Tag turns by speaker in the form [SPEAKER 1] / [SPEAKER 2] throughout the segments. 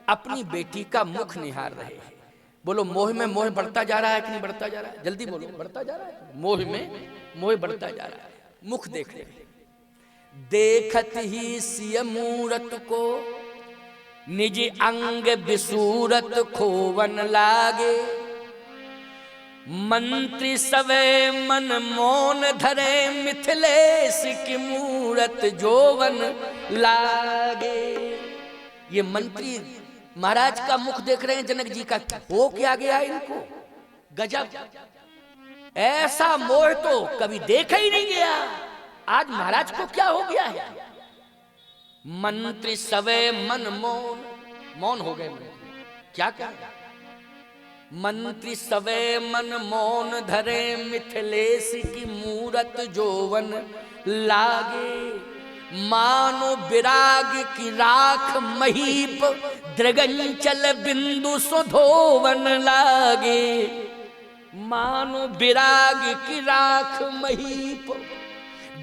[SPEAKER 1] अपनी बेटी का मुख निहार रहे हैं। बोलो मोह में मोह बढ़ता जा रहा है कि नहीं बढ़ता जा रहा है? जल्दी बोलो, बढ़ता जा रहा है? मोह में मोह बढ़ता जा रहा है। मुख देख रहे हैं। देखत ही सिय मूरत को निज अंग विसूरत खोवन लागे, मंत्री सवे मन मौन धरे मिथिलेश की मूरत जोवन लागे। ये मंत्री महाराज का मुख देख रहे हैं जनक जी का, हो क्या गया इनको, गजब, ऐसा मोह तो कभी देखा ही नहीं गया। आज महाराज को क्या हो गया है? मंत्री सवे मन मौन, मौन हो गए। क्या क्या? मंत्री सवे मन मौन धरे मिथिलेश की मूरत जोवन लागे, मानो विराग की राख महीप दृगंचल बिंदु सुधोवन लागे। मानो विराग की राख महीप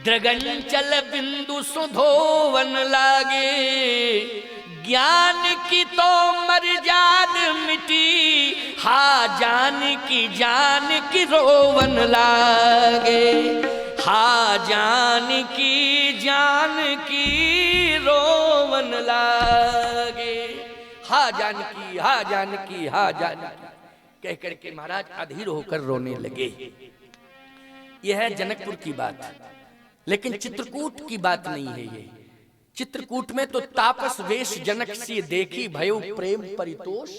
[SPEAKER 1] दृगंचल बिंदु सुधोवन लागे, ज्ञान की तो मर्याद मिटी, हा जान की रोवन लागे, हा जान की रोवन लागे। हा जानकी, हा जानकी, हा जानकी कह करके महाराज अधीर होकर रोने लगे। यह है जनकपुर की बात, लेकिन चित्रकूट की बात नहीं है ये। चित्रकूट में तो तापस वेश जनक सी देखी, भयो प्रेम परितोष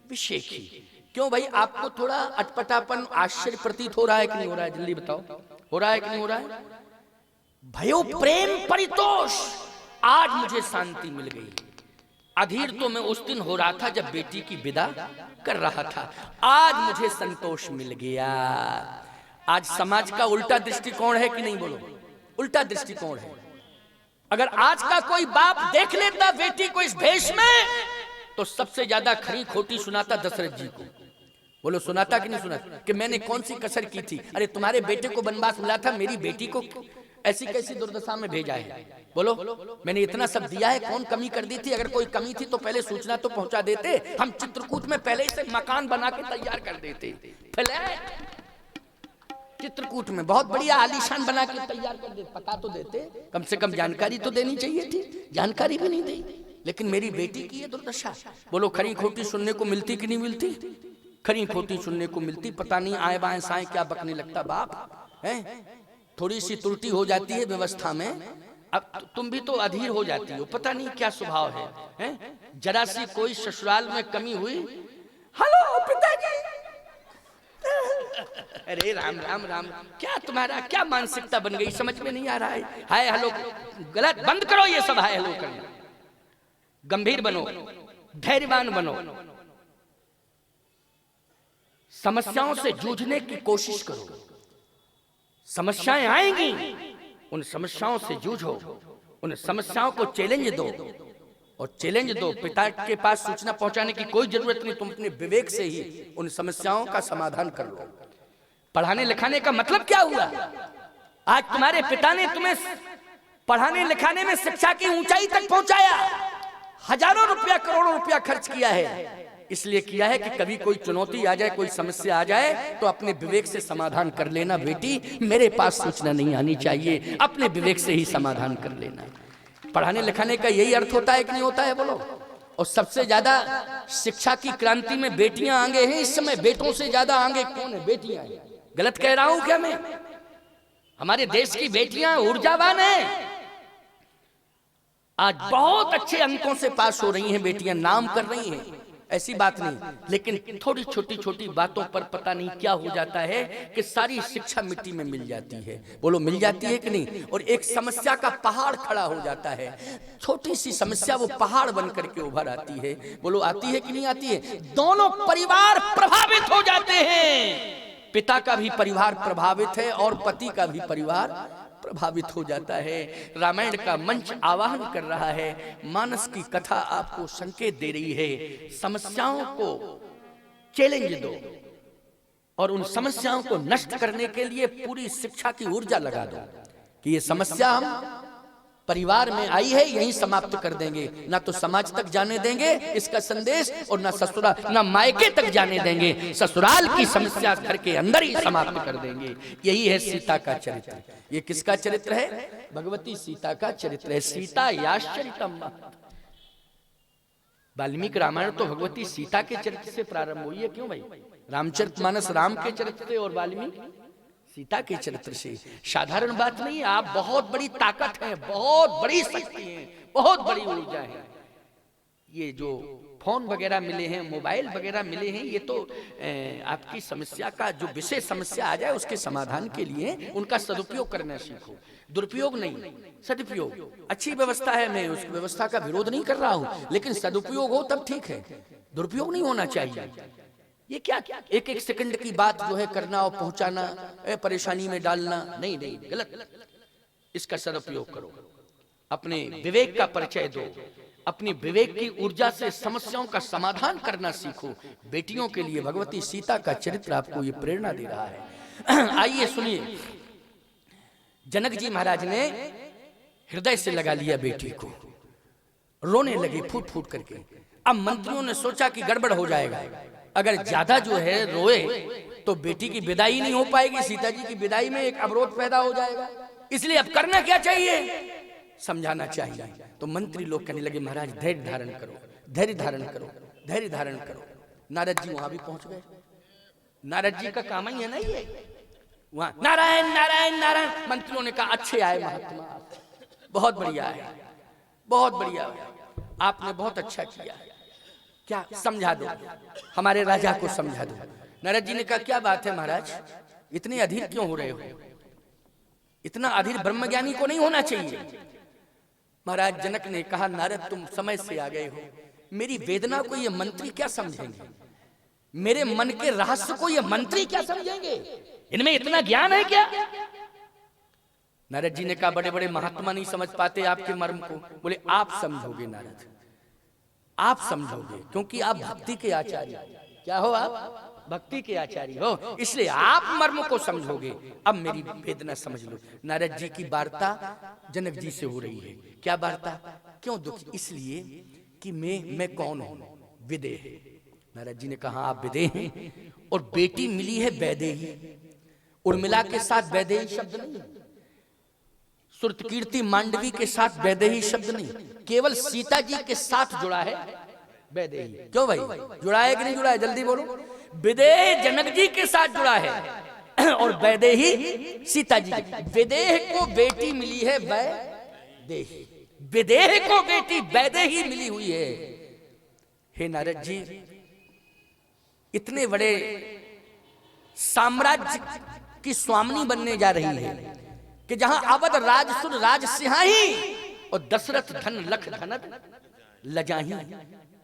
[SPEAKER 1] विशेखी। क्यों भाई, आपको थोड़ा अटपटापन आश्चर्य प्रतीत हो रहा है कि नहीं हो रहा है? जल्दी बताओ, हो रहा है कि नहीं हो रहा है? भयो प्रेम परितोष, आज मुझे शांति मिल गई। अधीर तो मैं उस दिन हो रहा था जब बेटी की विदा कर रहा था, आज मुझे संतोष मिल गया। आज समाज का उल्टा दृष्टिकोण है कि नहीं? बोलो, उल्टा दृष्टिकोण है। अगर आज का कोई बाप देख लेता बेटी को इस भेष में, तो सबसे ज्यादा खरी खोटी सुनाता दशरथ जी को। बोलो सुनाता कि नहीं सुनाता? कि मैंने कौन सी कसर की थी? अरे तुम्हारे बेटे को वनवास मिला था, मेरी बेटी को ऐसी कैसी दुर्दशा में भेजा है? बोलो, मैंने इतना सब दिया है, कौन कमी कर दी थी? अगर कोई कमी थी तो पहले सूचना तो पहुंचा देते। हम चित्रकूट में पहले से मकान बना के तैयार कर देते, चित्रकूट में बहुत बढ़िया आलीशान बना के तैयार कर देते, पता तो देते, कम से कम जानकारी तो देनी चाहिए थी। जानकारी भी नहीं दी, लेकिन मेरी बेटी की ये दुर्दशा। बोलो खरी खोटी सुनने को मिलती कि नहीं मिलती? खरी खोटी सुनने को मिलती। पता नहीं आए बाएं साएं क्या बकने लगता बाप है। थोड़ी सी त्रुटि हो जाती है व्यवस्था में, अब तुम भी तो अधीर हो जाती हो, पता नहीं क्या स्वभाव है? जरा सी कोई ससुराल में कमी हुई, हेलो पिताजी, अरे राम राम राम, क्या तुम्हारा क्या मानसिकता बन गई, समझ में नहीं आ रहा है। हाय हेलो गलत, बंद करो ये सब हाय हेलो करना। गंभीर बनो, धैर्यवान बनो, समस्याओं से जूझने की कोशिश करो। समस्याएं आएंगी, उन समस्याओं से जूझो, उन समस्याओं को चैलेंज दो, और चैलेंज दो। पिता के पास सूचना पहुंचाने की कोई जरूरत नहीं, तुम अपने विवेक से ही उन समस्याओं का समाधान कर लो। पढ़ाने लिखाने का मतलब क्या हुआ? आज तुम्हारे पिता ने तुम्हें पढ़ाने लिखाने में शिक्षा की ऊंचाई तक पहुंचाया, हजारों रुपया करोड़ों रुपया खर्च किया है। इसलिए किया है कि कभी कोई चुनौती आ जाए, कोई समस्या आ जाए, तो अपने विवेक से समाधान कर लेना। बेटी मेरे पास सूचना नहीं आनी चाहिए, अपने विवेक से ही समाधान कर लेना। पढ़ाने लिखाने का यही अर्थ होता है कि नहीं होता है? बोलो। और सबसे ज्यादा शिक्षा की क्रांति में बेटियां आगे हैं इस समय, बेटों से ज्यादा आगे कौन है? बेटियां हैं। गलत कह रहा हूं क्या मैं? हमारे देश की बेटियां ऊर्जावान हैं, आज बहुत अच्छे अंकों से पास हो रही हैं बेटियां, नाम कर रही हैं, ऐसी बात नहीं। लेकिन थोड़ी छोटी छोटी बातों पर पता नहीं क्या हो जाता है कि सारी शिक्षा मिट्टी में मिल जाती है। बोलो मिल जाती है कि नहीं? और एक समस्या का पहाड़ खड़ा हो जाता है, छोटी सी समस्या वो पहाड़ बन करके उभर आती है। बोलो आती है कि नहीं आती है? दोनों परिवार प्रभावित हो जाते हैं, पिता का भी परिवार प्रभावित है और पति का भी परिवार प्रभावित हो जाता है। रामायण का मंच आवाहन कर रहा है, मानस की कथा आपको संकेत दे रही है। समस्याओं को चैलेंज दो और उन समस्याओं को नष्ट करने के लिए पूरी शिक्षा की ऊर्जा लगा दो कि ये समस्या हम परिवार में आई है यहीं समाप्त कर देंगे, ना तो समाज तक जाने देंगे इसका संदेश, और ना ससुराल ना मायके तक जाने देंगे। ससुराल की समस्या घर के अंदर ही समाप्त कर देंगे। यही है सीता का चरित्र। ये किसका चरित्र है? भगवती सीता का चरित्र है। सीता याश्चरितम। वाल्मीकि रामायण तो भगवती सीता के चरित्र से प्रारंभ हुई है। क्यों भाई? रामचरितमानस राम के चरित्र से और वाल्मीकि सीता के चरित्र से। साधारण बात नहीं है। आप बहुत बड़ी ताकत है, बहुत बड़ी शक्ति है, बहुत बड़ी ऊर्जा है। ये जो फोन वगैरह मिले हैं, मोबाइल वगैरह मिले हैं, ये तो आपकी समस्या का जो विशेष समस्या आ जाए उसके समाधान के लिए उनका सदुपयोग करना सीखो। दुरुपयोग नहीं, सदुपयोग। अच्छी व्यवस्था है, मैं उस व्यवस्था का विरोध नहीं कर रहा हूं, लेकिन सदुपयोग हो तब ठीक है, दुरुपयोग नहीं होना चाहिए। ये क्या एक एक सेकंड की बात जो है करना और पहुंचाना, परेशानी में डालना, नहीं नहीं, गलत। इसका सदुपयोग करो, अपने विवेक का परिचय दो, अपनी विवेक की ऊर्जा से समस्याओं का समाधान करना सीखो। बेटियों के लिए भगवती सीता का चरित्र आपको ये प्रेरणा दे रहा है। आइए सुनिए, जनक जी महाराज ने हृदय से लगा लिया बेटी को, रोने लगे फूट फूट करके। अब मंत्रियों ने सोचा कि गड़बड़ हो जाएगा, अगर ज्यादा जो है रोए तो बेटी की विदाई नहीं हो पाएगी, सीता जी की विदाई में एक अवरोध पैदा हो जाएगा। इसलिए अब करना क्या चाहिए? समझाना चाहिए। तो मंत्री लोग कहने लगे, महाराज धैर्य धारण करो, धैर्य धारण करो, धैर्य धारण करो। नारद जी वहां भी पहुंच गए। नारद जी का काम ही है ना ये, वहां नारायण नारायण नारायण। मंत्रियों ने कहा, अच्छे आए महात्मा, बहुत बढ़िया है, बहुत बढ़िया, आपने बहुत अच्छा किया। क्या समझा दो, हमारे राजा को समझा दो। नारद जी ने कहा, क्या बात है महाराज, इतने अधीर क्यों हो रहे हो? इतना अधीर ब्रह्मज्ञानी को नहीं होना चाहिए। महाराज जनक ने कहा, नारद तुम समय से आ गए हो, मेरी वेदना को ये मंत्री क्या समझेंगे? मेरे मन के रहस्य को ये मंत्री क्या समझेंगे? इनमें इतना ज्ञान है क्या? नारद जी ने कहा, बड़े बड़े महात्मा नहीं समझ पाते आपके मर्म को। बोले, आप समझोगे नारद, आप समझोगे, क्योंकि आप भक्ति के आचार्य। क्या हो आप? भक्ति के आचार्य हो, इसलिए आप मर्म को समझोगे। अब मेरी वेदना समझ लो। नारद जी की वार्ता जनक जी से हो रही है। क्या वार्ता? क्यों दुख? इसलिए कि मैं कौन हूं? विदेह। नारद जी ने कहा, आप विदेह हैं, और बेटी मिली है वैदेही। उर्मिला के साथ वैदेही शब्द नहीं, श्रुतकीर्ति मांडवी के साथ वैदेही शब्द नहीं, केवल सीता जी के साथ जुड़ा है वैदेही। क्यों भाई, जुड़ा है कि नहीं जुड़ा है? जल्दी बोलो। विदेह जनक जी के साथ जुड़ा है और वैदेही सीता जी। विदेह को बेटी मिली है वैदेही, विदेह को बेटी वैदेही मिली हुई है। हे नारद जी, इतने बड़े साम्राज्य की स्वामिनी बनने जा रही है कि जहां अवध राजसुर राजसिंहाही और दशरथ धन लख धनत लजाही।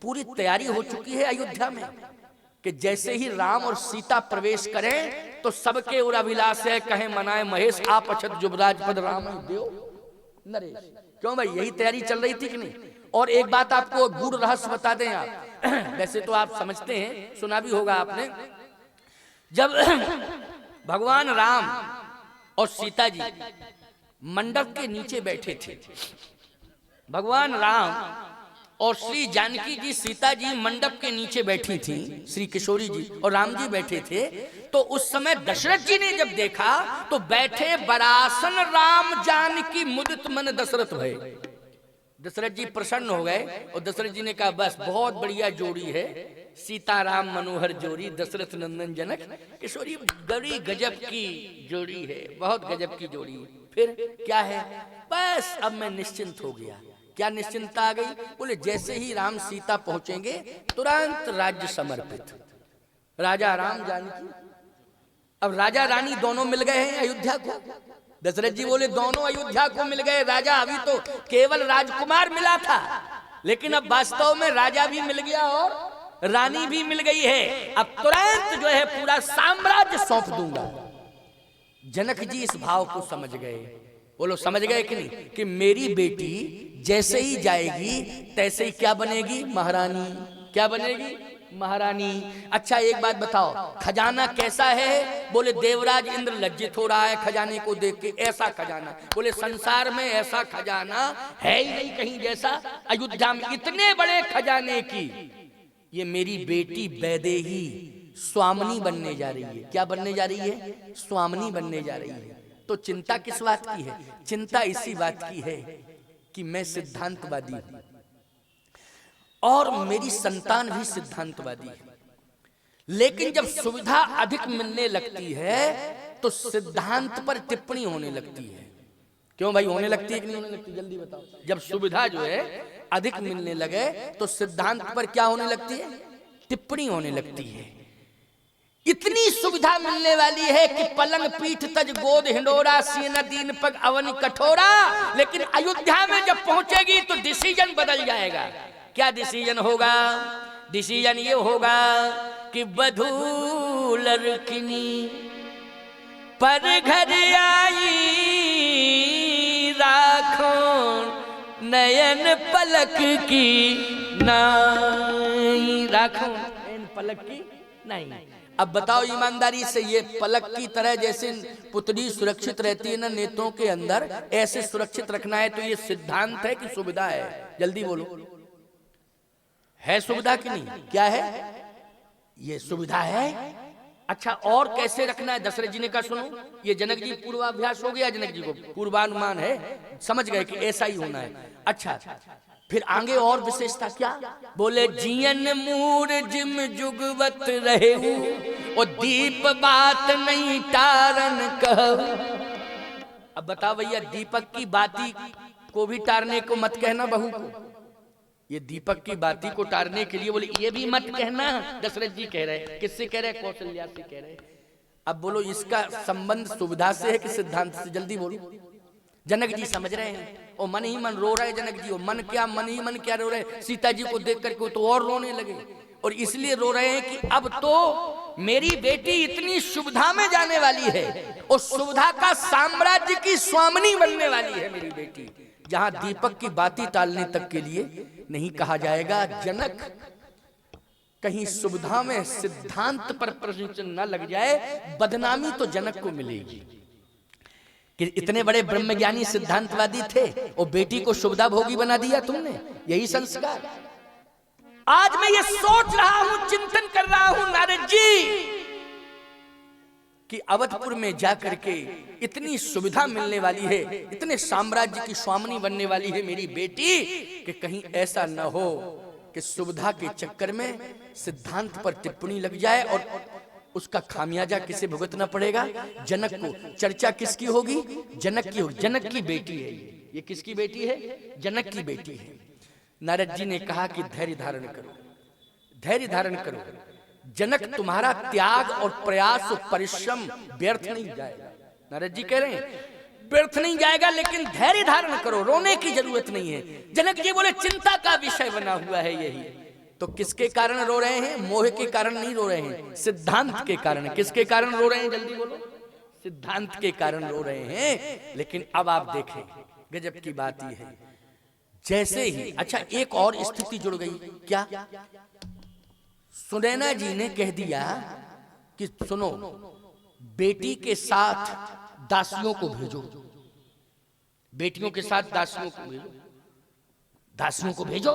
[SPEAKER 1] पूरी तैयारी हो चुकी है अयोध्या में कि जैसे ही राम और सीता प्रवेश करें तो सबके और अभिलाष है, कहे मनाए महेश आप अछत जुबराज पद राम देव नरेश। क्यों भाई, यही तैयारी चल रही थी कि नहीं? और एक बात आपको गूढ़ रहस्य बता दें आप, वैसे तो आप समझते हैं, सुना भी होगा आपने। जब भगवान राम और सीता जी मंडप के नीचे बैठे थे, भगवान राम और श्री जानकी जी, सीता जी मंडप के नीचे बैठी थी, श्री किशोरी जी और राम जी बैठे थे, तो उस समय दशरथ जी ने जब देखा तो बैठे बरासन राम जानकी मुदित मन दशरथ भय। दशरथ जी प्रसन्न हो गए और दशरथ जी ने कहा, बस बहुत बढ़िया जोड़ी है, सीता राम मनोहर जोड़ी, दशरथ नंदन जनक किशोरी, बड़ी गजब की जोड़ी है, बहुत गजब की जोड़ी। फिर क्या है? बस अब मैं निश्चिंत हो गया। क्या निश्चिंता आ गई? बोले, जैसे ही राम सीता पहुंचेंगे तुरंत राज्य समर्पित, राजा राम जानकी। अब राजा रानी दोनों मिल गए हैं अयोध्या को। दशरथ जी बोले, दोनों अयोध्या को मिल गए। राजा अभी तो केवल राजकुमार मिला था, लेकिन अब वास्तव में राजा भी मिल गया और रानी भी मिल गई है। अब तुरंत जो है पूरा साम्राज्य सौंप दूंगा। जनक जी इस भाव को समझ गए। बोलो, समझ गए कि नहीं? कि मेरी बेटी जैसे ही जाएगी तैसे ही क्या बनेगी? महारानी। क्या बनेगी? महारानी। अच्छा एक बात बताओ, खजाना कैसा है? बोले देवराज इंद्र लज्जित हो रहा है खजाने को देख के, ऐसा खजाना। बोले संसार में ऐसा खजाना है ही नहीं कहीं जैसा। अयोध्या में इतने बड़े खजाने की ये मेरी बेटी वैदेही स्वामिनी बनने जा रही है। क्या बनने जा रही है? स्वामिनी बनने जा रही है। तो चिंता किस बात की है? चिंता इसी बात की है कि मैं सिद्धांतवादी हूं और मेरी संतान भी सिद्धांतवादी है। लेकिन जब सुविधा अधिक मिलने लगती है तो सिद्धांत पर टिप्पणी होने लगती है। क्यों भाई, होने लगती है कि नहीं होने लगती? जल्दी बताओ। जब सुविधा जो है अधिक मिलने लगे तो सिद्धांत पर क्या होने लगती है? टिप्पणी होने लगती है। इतनी सुविधा मिलने वाली है कि पलंग पीठ तज गोद हिंडोरा, सीना दीन पग अवन कठोरा। लेकिन अयोध्या में जब पहुंचेगी तो डिसीजन बदल जाएगा। क्या डिसीजन होगा? डिसीजन ये होगा कि वधू लड़किनी पर घर आई, राखो नयन पलक की नाई, राखो नयन पलक की नहीं। अब बताओ ईमानदारी से, ये पलक की तरह जैसे पुतली सुरक्षित रहती है ना नेत्रों के अंदर, ऐसे सुरक्षित रखना है तो ये सिद्धांत है कि सुविधा है? जल्दी बोलो, है सुविधा कि नहीं? क्या है? ये सुविधा है। अच्छा और कैसे रखना है? दशरथ जी ने कहा सुनो, ये जनक जी पूर्वाभ्यास हो गया, जनक जी को पूर्वानुमान है, समझ गए कि ऐसा ही होना है। अच्छा फिर आगे और विशेषता क्या? बोले जियन मूर जिम जुगवत रहे और दीप बात नहीं टारन कह। अब बताओ भैया, दीपक की बाती को भी टारने को मत कहना बहू को। ये दीपक की बाती को टारने के लिए बोले ये भी मत कहना। दशरथ जी कह रहे, किससे कह रहे? कौशल्या से कह रहे। अब बोलो इसका संबंध सुविधा से है कि सिद्धांत से? जल्दी बोलो। जनक जी समझ रहे हैं और मन ही मन रो रहे जनक जी। और मन क्या, मन ही मन क्या रो रहे? सीता जी को देख करके तो और रोने लगे। और इसलिए रो रहे हैं कि अब तो मेरी बेटी इतनी सुविधा में जाने वाली है और सुविधा का साम्राज्य की स्वामिनी बनने वाली है मेरी बेटी, जहां दीपक की बाती टालने तक के लिए नहीं कहा जाएगा जनक। कहीं सुविधा में सिद्धांत पर प्रश्न न लग जाए, बदनामी तो जनक को मिलेगी कि इतने बड़े ब्रह्मज्ञानी सिद्धांतवादी थे और बेटी को सुविधा भोगी बना दिया तुमने। यही संस्कार। आज मैं ये सोच रहा हूं, चिंतन कर रहा हूं नारद जी, कि अवधपुर में जाकर के इतनी सुविधा मिलने वाली है, इतने साम्राज्य की स्वामिनी बनने वाली है मेरी बेटी, कि कहीं ऐसा न हो कि सुविधा के चक्कर में सिद्धांत पर टिप्पणी लग जाए और उसका खामियाजा किसे भुगतना पड़ेगा? जनक को। चर्चा किसकी होगी? जनक की होगी। जनक की बेटी है ये किसकी बेटी है? जनक की बेटी है। नारद जी ने कहा कि धैर्य धारण करो, धैर्य धारण करो। जनक तुम्हारा त्याग और प्रयास और परिश्रम व्यर्थ नहीं जाएगा। नारद जी कह रहे हैं व्यर्थ नहीं जाएगा, लेकिन धैर्य धारण करो, रोने की जरूरत नहीं है। जनक जी बोले चिंता का विषय बना हुआ है यही। तो किसके कारण रो रहे हैं? मोह के कारण नहीं रो रहे हैं, सिद्धांत के कारण। किसके कारण रो रहे हैं? जल्दी बोलो। सिद्धांत के कारण रो रहे हैं। लेकिन अब आप देखें, गजब की बात यह है, जैसे ही अच्छा एक और स्थिति जुड़ गई। क्या? सुनैना जी ने कह दिया कि सुनो, बेटी के साथ दासियों को भेजो, बेटियों के साथ दासियों को भेजो। दासियों को भेजो,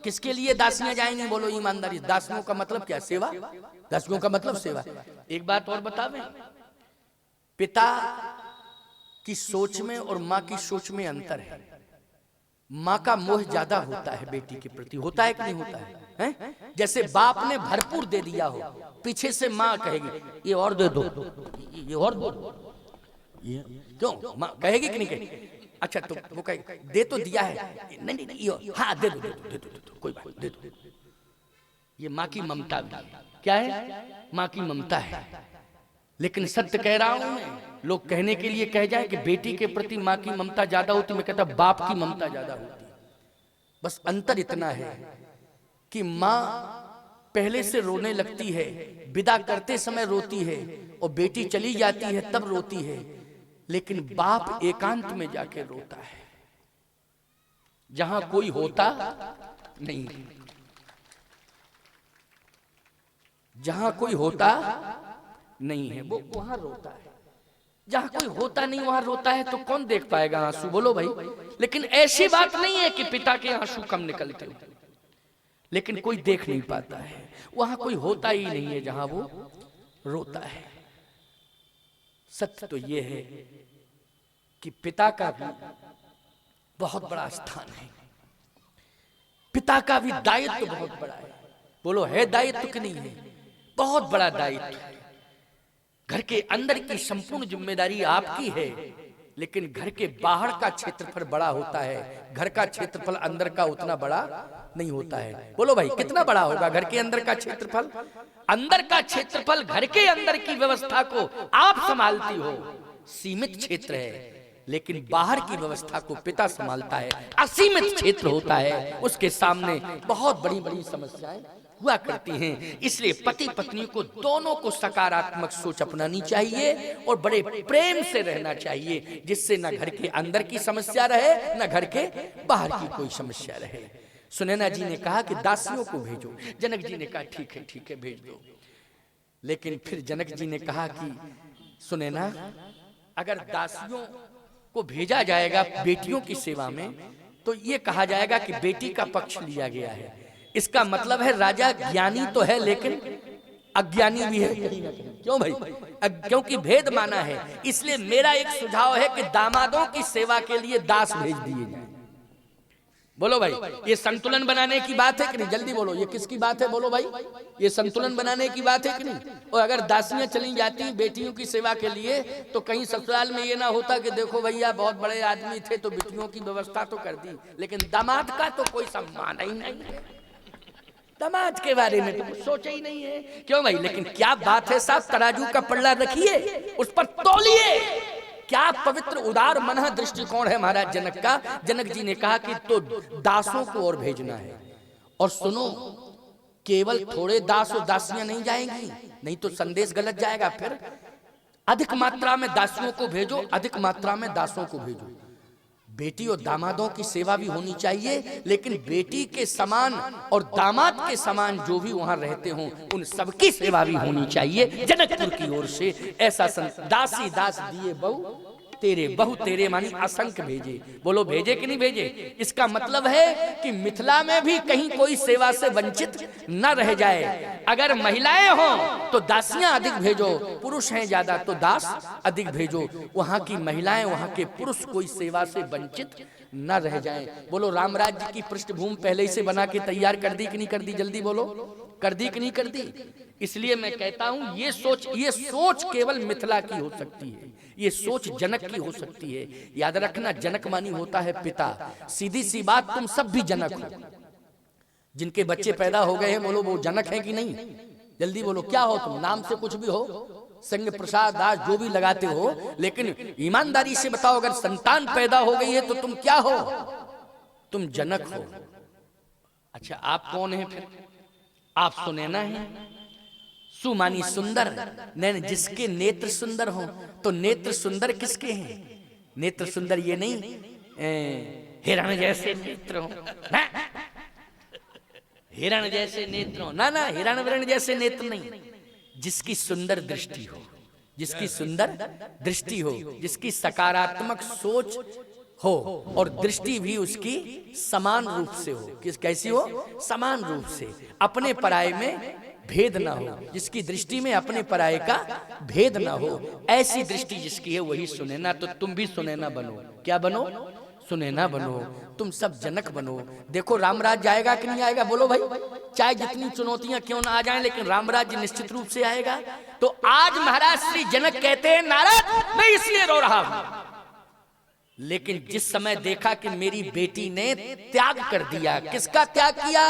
[SPEAKER 1] किसके लिए दासियां जाएंगी? बोलो ईमानदारी। दासियों का मतलब क्या? सेवा। दासियों का मतलब सेवा। एक बात और बतावें, पिता की सोच में और माँ की सोच में अंतर है। माँ का मोह ज्यादा होता है बेटी के प्रति, होता है कि नहीं होता है? जैसे बाप ने भरपूर दे दिया हो, पीछे से माँ कहेगी ये और दे दो, ये और दो, ये क्यों माँ कहेगी कि नहीं कहेगी? अच्छा तो वो कहे दे तो दिया है, नहीं नहीं ये हाँ दे दो दे दो दे दो, कोई बात दे दो। ये माँ की ममता भी क्या है? माँ की ममता है। लेकिन सत्य कह रहा हूं मैं, लोग कहने के लिए कह जाए कि बेटी के प्रति माँ की ममता ज्यादा होती, मैं कहता बाप की ममता ज्यादा होती। बस अंतर इतना है कि माँ पहले से रोने लगती है, विदा करते समय रोती है, और बेटी चली जाती है तब रोती है। लेकिन बाप एकांत में जाके रोता है, जहां कोई होता नहीं। जहां कोई होता नहीं है वो वहां रोता है, जहां कोई होता नहीं वहां रोता है, तो कौन देख पाएगा आंसू, बोलो भाई। लेकिन ऐसी बात नहीं है कि पिता के आंसू कम निकलते हो, लेकिन कोई देख नहीं पाता है, वहां कोई होता ही नहीं है जहां वो रोता है। सत्य तो ये है कि पिता का भी बहुत बड़ा स्थान है, पिता का भी दायित्व बहुत बड़ा है। बोलो है दायित्व कि नहीं है? बहुत बड़ा दायित्व है। घर के अंदर की संपूर्ण जिम्मेदारी आपकी है, लेकिन घर के बाहर का क्षेत्रफल बड़ा होता है, घर का क्षेत्रफल अंदर का उतना बड़ा नहीं होता है। बोलो भाई कितना बड़ा होगा घर के अंदर का क्षेत्रफल? अंदर का क्षेत्रफल, घर के अंदर की व्यवस्था को आप संभालती हो, सीमित क्षेत्र है, लेकिन बाहर की व्यवस्था को पिता संभालता है, असीमित क्षेत्र होता है, उसके सामने बहुत बड़ी बड़ी समस्याएं हुआ करती हैं। इसलिए पति पत्नी को दोनों को सकारात्मक सोच अपनानी चाहिए और बड़े प्रेम से रहना चाहिए, जिससे न घर के अंदर की समस्या रहे न घर के बाहर की कोई समस्या रहे। सुनैना जी ने कहा कि दासियों को भेजो, जनक जी ने कहा ठीक है भेज दो। लेकिन फिर जनक जी ने कहा कि सुनैना, अगर दासियों को भेजा जाएगा बेटियों की सेवा में, तो ये कहा जाएगा कि बेटी का पक्ष लिया गया है। इसका मतलब है राजा ज्ञानी तो है लेकिन अज्ञानी भी है कहीं ना कहीं। क्यों भाई? क्योंकि भेद माना है। इसलिए मेरा एक सुझाव है कि दामादों की सेवा के लिए दास भेज दिए जाए। बोलो भाई, ये संतुलन बनाने की बात है कि नहीं? जल्दी बोलो, ये किसकी बात है? बोलो भाई, ये संतुलन बनाने की बात है कि नहीं? और अगर दासियां चली जाती बेटियों की सेवा के लिए, तो कहीं ससुराल में ये ना होता कि देखो भैया बहुत बड़े आदमी थे तो बेटियों की व्यवस्था तो कर दी, लेकिन दामाद का तो कोई सम्मान ही नहीं है, दामाद के बारे में तो सोचा ही नहीं है। क्यों भाई? लेकिन क्या बात है साहब, तराजू का पल्ला रखिए, उस पर तौलिए। क्या पवित्र उदार मनः दृष्टिकोण है महाराज जनक का। जनक जी ने कहा कि तो दासों को और भेजना है। और सुनो, केवल थोड़े दास और दासियां नहीं जाएंगी, नहीं तो संदेश गलत जाएगा। फिर अधिक मात्रा में दासियों को भेजो, अधिक मात्रा में दासों को भेजो। बेटी और दामादों की सेवा भी होनी चाहिए, लेकिन बेटी के समान और दामाद के समान जो भी वहां रहते हों, उन सबकी सेवा भी होनी चाहिए। जनकपुर की ओर से ऐसा दासी दास दिए बहु तेरे, बहु तेरे मानी असंख्य भेजे। बोलो भेजे कि नहीं भेजे? इसका मतलब है कि मिथिला में भी कहीं कोई सेवा से वंचित न रह जाए। अगर महिलाएं हों तो दासियां अधिक भेजो, पुरुष हैं ज्यादा तो दास अधिक भेजो। वहां की महिलाएं, वहां के पुरुष कोई सेवा से वंचित न रह जाएं। बोलो राम राज्य की पृष्ठभूमि पहले ही से बना के तैयार कर दी कि नहीं कर दी? जल्दी बोलो, कर दी कि नहीं कर दी? इसलिए मैं कहता हूं ये सोच केवल मिथिला की हो सकती है, ये सोच जनक की हो सकती है। याद रखना, जनक मानी होता है पिता। सीधी सी बात, तुम सब भी जनक हो। जिनके बच्चे पैदा हो गए हैं, बोलो वो जनक है कि नहीं? जल्दी बोलो, क्या हो तुम? नाम से कुछ भी हो, संग प्रसाद दास जो भी लगाते हो, लेकिन ईमानदारी से बताओ, अगर संतान पैदा हो गई है तो तुम क्या हो? तुम जनक हो। अच्छा, आप कौन है फिर? आप सुनैना है। सुमानी सुंदर, नैन जिसके नेत्र सुंदर हो। तो नेत्र सुंदर किसके हैं? नेत्र सुंदर ये नहीं हिरण जैसे नेत्र हो, हिरण जैसे नेत्र हो ना, हिरण विरण जैसे नेत्र नहीं। जिसकी सुंदर दृष्टि हो, जिसकी सुंदर दृष्टि हो, जिसकी सकारात्मक सोच हो और दृष्टि भी उसकी समान रूप से हो। कैसी हो? समान रूप से, अपने पराये में भेद ना हो, जिसकी दृष्टि में अपने पराये का भेद ना हो। ऐसी दृष्टि जिसकी है वही सुनैना। तो तुम भी सुनैना बनो। क्या बनो? सुनैना बनो। तुम सब जनक बनो। देखो रामराज जाएगा कि नहीं आएगा? बोलो भाई, चाहे जितनी चुनौतियां क्यों ना आ जाएं, लेकिन रामराज्य निश्चित रूप से आएगा। तो आज महाराज श्री जनक कहते हैं, नारद मैं इसलिए रो रहा हूं, लेकिन जिस समय देखा कि मेरी बेटी ने त्याग कर दिया। किसका त्याग किया?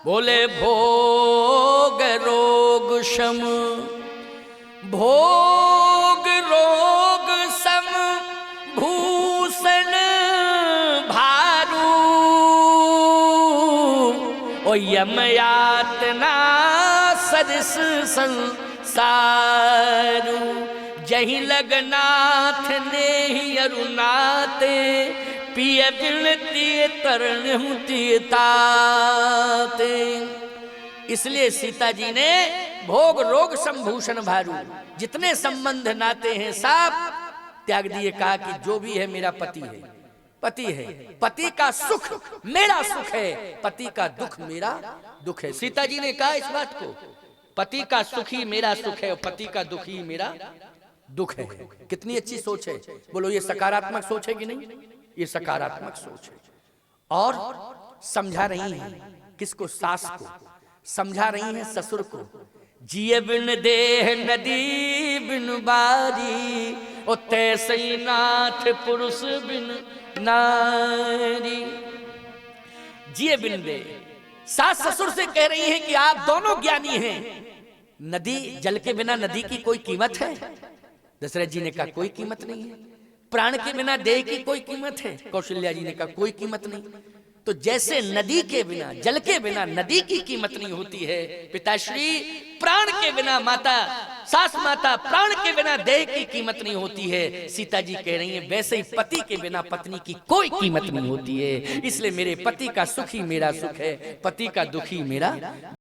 [SPEAKER 1] बोले भोग रोग शम, भोग रोग सम भूषण भारू, ओ यम यातना सदस संसारू, जही लगनाथ ने ही अरुणाते, पिय बिनती तरण ताते। इसलिए सीता जी ने भोग रोग संभूषण भारू, जितने संबंध नाते हैं सब त्याग दिए। कहा कि जो भी है मेरा पति है, पति है, पति का सुख मेरा सुख है, पति का दुख मेरा दुख है। सीता जी ने कहा इस बात को, पति का सुख ही मेरा सुख है और पति का दुख ही मेरा दुख है। कितनी अच्छी सोच है। बोलो ये सकारात्मक सोच है कि नहीं? ये सकारात्मक सोच है। और समझा रही है किसको? सास को। समझा रही है ससुर को। जिए बिन देह नदी बिन बारी, ओ तैसे नाथ पुरुष बिन नारी। जिए बिन दे, सास ससुर से कह रही हैं कि आप दोनों ज्ञानी हैं। नदी, जल के बिना नदी की कोई कीमत है? दशरथ जी ने कहा कोई कीमत नहीं है। प्राण के बिना देह की कोई कीमत है? कौशल्या जी ने कहा कोई कीमत नहीं। तो जैसे नदी के बिना, जल के बिना नदी की कीमत नहीं होती है, पिताश्री प्राण के बिना माता, सास माता प्राण के बिना देह की कीमत नहीं होती है। सीता जी कह रही हैं वैसे ही पति के बिना पत्नी की कोई कीमत नहीं होती है। इसलिए मेरे पति का सुख ही मेरा सुख है, पति का दुख ही मेरा